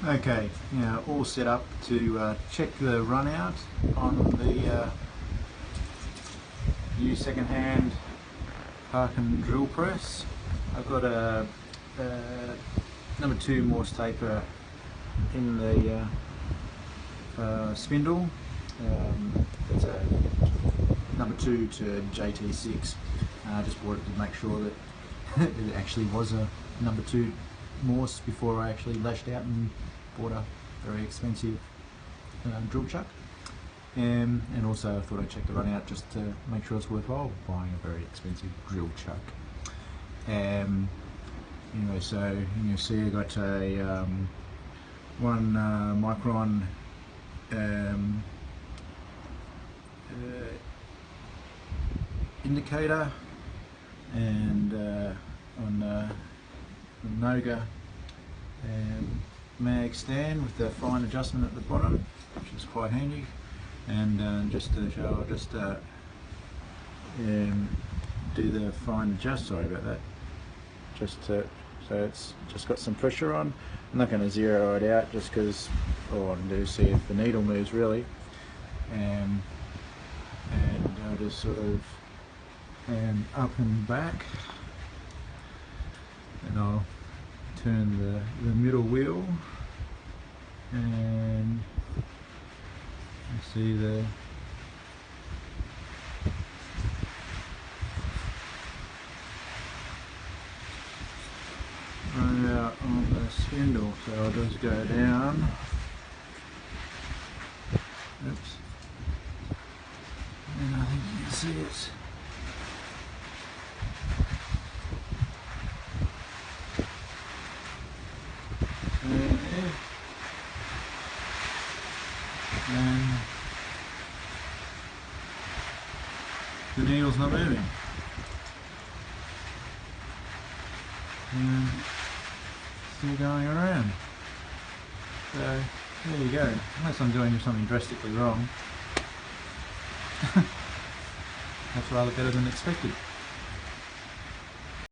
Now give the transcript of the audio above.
Okay, now all set up to check the runout on the new second-hand Parken drill press. I've got a number 2 Morse taper in the spindle. It's a number 2 to JT6. I just bought it to make sure that it actually was a number 2 Morse before I actually lashed out and bought a very expensive drill chuck. And also I thought I'd check the run out just to make sure it's worthwhile buying a very expensive drill chuck. Anyway, so you can see I got a 1 micron indicator, and on Noga mag stand with the fine adjustment at the bottom, which is quite handy. And just to show, I'll just do the fine adjust. Sorry about that. So it's just got some pressure on. I'm not going to zero it out just because all I want to do is see if the needle moves really. And I'll just sort of up and back, and I'll turn the middle wheel, and you see the run out on the spindle. So I'll just go down. Oops. And I think you can see it. And the needle's not moving. And still going around. So there you go. Unless I'm doing something drastically wrong. That's rather better than expected.